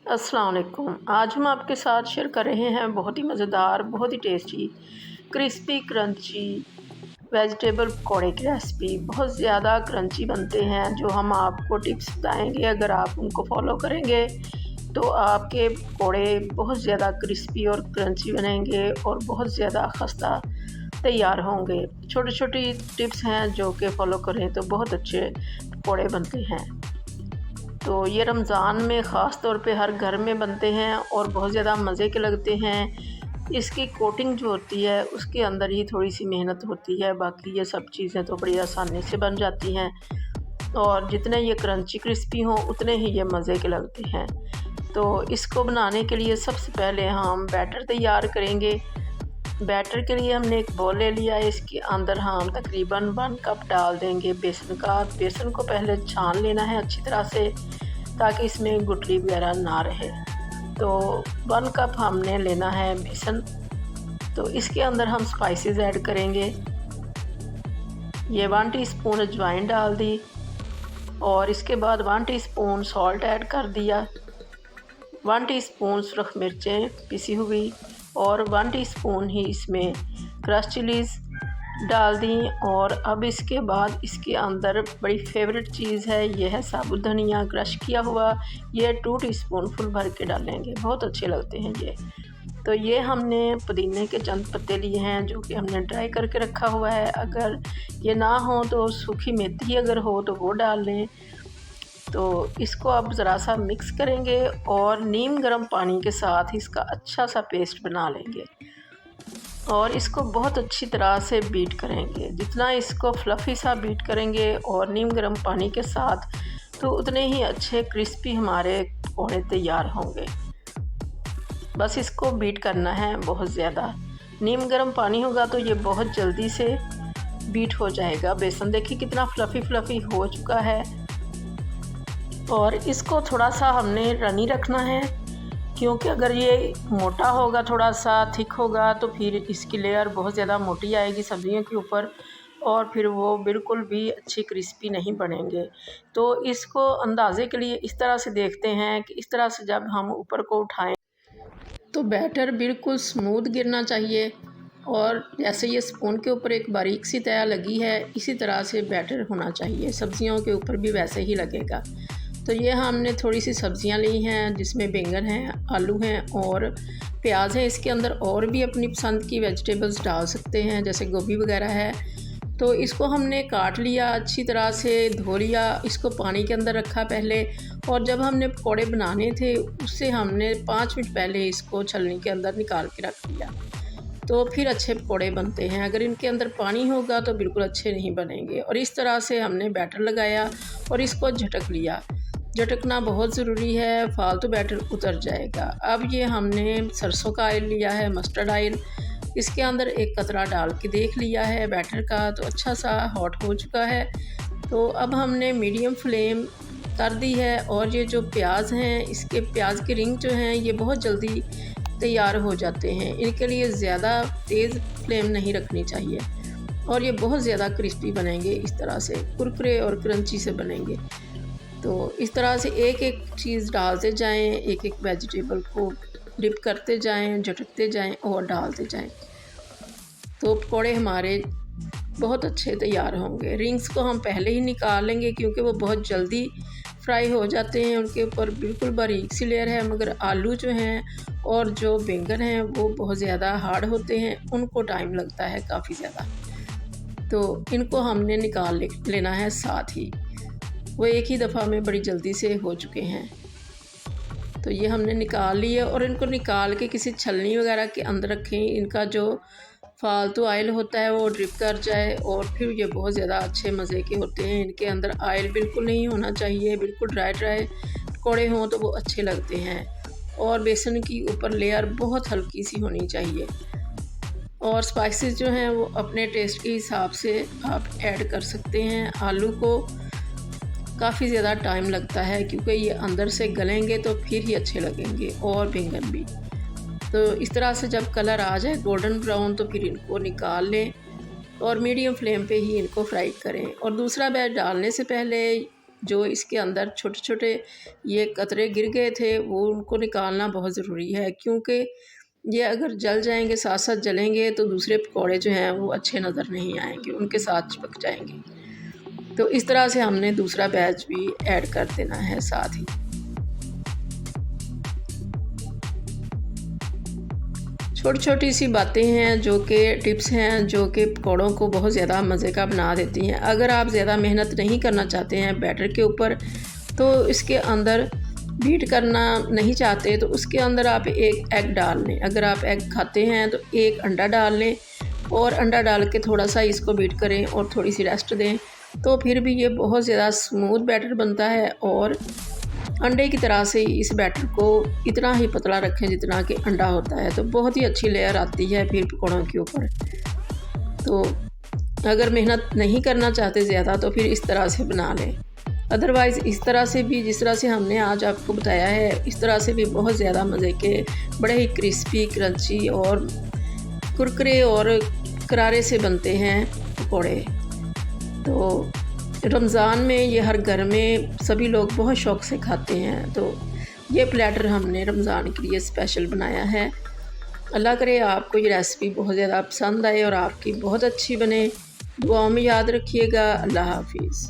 अस्सलाम वालेकुम। आज हम आपके साथ शेयर कर रहे हैं बहुत ही मज़ेदार, बहुत ही टेस्टी, क्रिस्पी क्रंची वेजिटेबल पकौड़े की रेसिपी। बहुत ज़्यादा क्रंची बनते हैं, जो हम आपको टिप्स बताएंगे। अगर आप उनको फॉलो करेंगे तो आपके पकौड़े बहुत ज़्यादा क्रिस्पी और क्रंची बनेंगे और बहुत ज़्यादा खस्ता तैयार होंगे। छोटी छोटी टिप्स हैं जो कि फॉलो करें तो बहुत अच्छे पकौड़े बनते हैं। तो ये रमज़ान में ख़ास तौर पे हर घर में बनते हैं और बहुत ज़्यादा मज़े के लगते हैं। इसकी कोटिंग जो होती है उसके अंदर ही थोड़ी सी मेहनत होती है, बाकी ये सब चीज़ें तो बड़ी आसानी से बन जाती हैं और जितने ये क्रंची क्रिस्पी हों उतने ही ये मज़े के लगते हैं। तो इसको बनाने के लिए सबसे पहले हम बैटर तैयार करेंगे। बैटर के लिए हमने एक बॉल ले लिया है, इसके अंदर हम तकरीबन 1 कप डाल देंगे बेसन का। बेसन को पहले छान लेना है अच्छी तरह से ताकि इसमें गुठली वगैरह ना रहे। तो 1 कप हमने लेना है बेसन। तो इसके अंदर हम स्पाइसेस ऐड करेंगे। ये 1 टीस्पून अजवाइन डाल दी और इसके बाद 1 टीस्पून सॉल्ट ऐड कर दिया, 1 टीस्पून सुरख मिर्चें पिसी हुई और 1 टीस्पून ही इसमें क्रश चिलीज़ डाल दी। और अब इसके बाद इसके अंदर बड़ी फेवरेट चीज़ है, यह है साबुत धनिया क्रश किया हुआ। ये 2 टीस्पून फुल भर के डालेंगे, बहुत अच्छे लगते हैं ये। तो ये हमने पुदीने के चंद पत्ते लिए हैं जो कि हमने ड्राई करके रखा हुआ है। अगर ये ना हो तो सूखी मेथी अगर हो तो वो डाल लें। तो इसको अब ज़रा सा मिक्स करेंगे और नीम गर्म पानी के साथ इसका अच्छा सा पेस्ट बना लेंगे और इसको बहुत अच्छी तरह से बीट करेंगे। जितना इसको फ्लफ़ी सा बीट करेंगे और नीम गर्म पानी के साथ, तो उतने ही अच्छे क्रिस्पी हमारे पकौड़े तैयार होंगे। बस इसको बीट करना है बहुत ज़्यादा। नीम गर्म पानी होगा तो ये बहुत जल्दी से बीट हो जाएगा। बेसन देखिए कितना फ्लफ़ी हो चुका है और इसको थोड़ा सा हमने रनी रखना है, क्योंकि अगर ये मोटा होगा, थोड़ा सा थिक होगा, तो फिर इसकी लेयर बहुत ज़्यादा मोटी आएगी सब्जियों के ऊपर और फिर वो बिल्कुल भी अच्छी क्रिस्पी नहीं बनेंगे। तो इसको अंदाज़े के लिए इस तरह से देखते हैं कि इस तरह से जब हम ऊपर को उठाएं तो बैटर बिल्कुल स्मूथ गिरना चाहिए और जैसे ये स्पून के ऊपर एक बारीक सी तह लगी है, इसी तरह से बैटर होना चाहिए। सब्जियों के ऊपर भी वैसे ही लगेगा। तो ये हमने थोड़ी सी सब्जियां ली हैं जिसमें बैंगन हैं, आलू हैं और प्याज है। इसके अंदर और भी अपनी पसंद की वेजिटेबल्स डाल सकते हैं, जैसे गोभी वगैरह है। तो इसको हमने काट लिया, अच्छी तरह से धो लिया, इसको पानी के अंदर रखा पहले। और जब हमने पकौड़े बनाने थे उससे हमने 5 मिनट पहले इसको छलनी के अंदर निकाल के रख लिया, तो फिर अच्छे पकौड़े बनते हैं। अगर इनके अंदर पानी होगा तो बिल्कुल अच्छे नहीं बनेंगे। और इस तरह से हमने बैटर लगाया और इसको झटक लिया। झटकना बहुत ज़रूरी है, फालतू बैटर उतर जाएगा। अब ये हमने सरसों का ऑयल लिया है, मस्टर्ड ऑयल, इसके अंदर एक कतरा डाल के देख लिया है बैटर का, तो अच्छा सा हॉट हो चुका है। तो अब हमने मीडियम फ्लेम कर दी है और ये जो प्याज हैं, इसके प्याज के रिंग जो हैं ये बहुत जल्दी तैयार हो जाते हैं। इनके लिए ज़्यादा तेज़ फ्लेम नहीं रखनी चाहिए और ये बहुत ज़्यादा क्रिस्पी बनेंगे। इस तरह से कुरकुरे और क्रंची से बनेंगे। तो इस तरह से एक एक चीज़ डालते जाएं, एक एक वेजिटेबल को डिप करते जाएं, झटकते जाएं और डालते जाएं, तो पकौड़े हमारे बहुत अच्छे तैयार होंगे। रिंग्स को हम पहले ही निकाल लेंगे क्योंकि वो बहुत जल्दी फ्राई हो जाते हैं, उनके ऊपर बिल्कुल बारीक सी लेयर है। मगर आलू जो हैं और जो बैंगन हैं वो बहुत ज़्यादा हार्ड होते हैं, उनको टाइम लगता है काफ़ी ज़्यादा। तो इनको हमने निकाल लेना है साथ ही, वो एक ही दफ़ा में बड़ी जल्दी से हो चुके हैं। तो ये हमने निकाल लिए और इनको निकाल के किसी छलनी वगैरह के अंदर रखें। इनका जो फालतू ऑयल होता है वो ड्रिप कर जाए और फिर ये बहुत ज़्यादा अच्छे मज़े के होते हैं। इनके अंदर ऑयल बिल्कुल नहीं होना चाहिए, बिल्कुल ड्राई पकौड़े हों तो वो अच्छे लगते हैं। और बेसन की ऊपर लेयर बहुत हल्की सी होनी चाहिए। और स्पाइसेस जो हैं वो अपने टेस्ट के हिसाब से आप ऐड कर सकते हैं। आलू को काफ़ी ज़्यादा टाइम लगता है क्योंकि ये अंदर से गलेंगे तो फिर ही अच्छे लगेंगे, और बैंगन भी। तो इस तरह से जब कलर आ जाए गोल्डन ब्राउन तो फिर इनको निकाल लें और मीडियम फ्लेम पे ही इनको फ्राई करें। और दूसरा बैच डालने से पहले जो इसके अंदर छोटे छोटे ये कतरे गिर गए थे वो उनको निकालना बहुत ज़रूरी है, क्योंकि ये अगर जल जाएंगे, साथ साथ जलेंगे तो दूसरे पकौड़े जो हैं वो अच्छे नज़र नहीं आएंगे, उनके साथ चिपक जाएंगे। तो इस तरह से हमने दूसरा बैच भी ऐड कर देना है साथ ही। छोटी छोटी सी बातें हैं जो कि टिप्स हैं जो कि पकौड़ों को बहुत ज़्यादा मज़े का बना देती हैं। अगर आप ज़्यादा मेहनत नहीं करना चाहते हैं बैटर के ऊपर, तो इसके अंदर बीट करना नहीं चाहते तो उसके अंदर आप एक एग डाल लें। अगर आप एग खाते हैं तो एक अंडा डाल लें और अंडा डाल के थोड़ा सा इसको बीट करें और थोड़ी सी रेस्ट दें, तो फिर भी ये बहुत ज़्यादा स्मूथ बैटर बनता है। और अंडे की तरह से इस बैटर को इतना ही पतला रखें जितना कि अंडा होता है, तो बहुत ही अच्छी लेयर आती है फिर पकौड़ों के ऊपर। तो अगर मेहनत नहीं करना चाहते ज़्यादा तो फिर इस तरह से बना लें। अदरवाइज़ इस तरह से भी, जिस तरह से हमने आज आपको बताया है, इस तरह से भी बहुत ज़्यादा मज़े के, बड़े ही क्रिस्पी, क्रंची और कुरकुरे और करारे से बनते हैं पकौड़े। तो रमज़ान में ये हर घर में सभी लोग बहुत शौक़ से खाते हैं। तो ये प्लेटर हमने रमज़ान के लिए स्पेशल बनाया है। अल्लाह करे आपको ये रेसिपी बहुत ज़्यादा पसंद आए और आपकी बहुत अच्छी बने। दुआओं में याद रखिएगा। अल्लाह हाफिज़।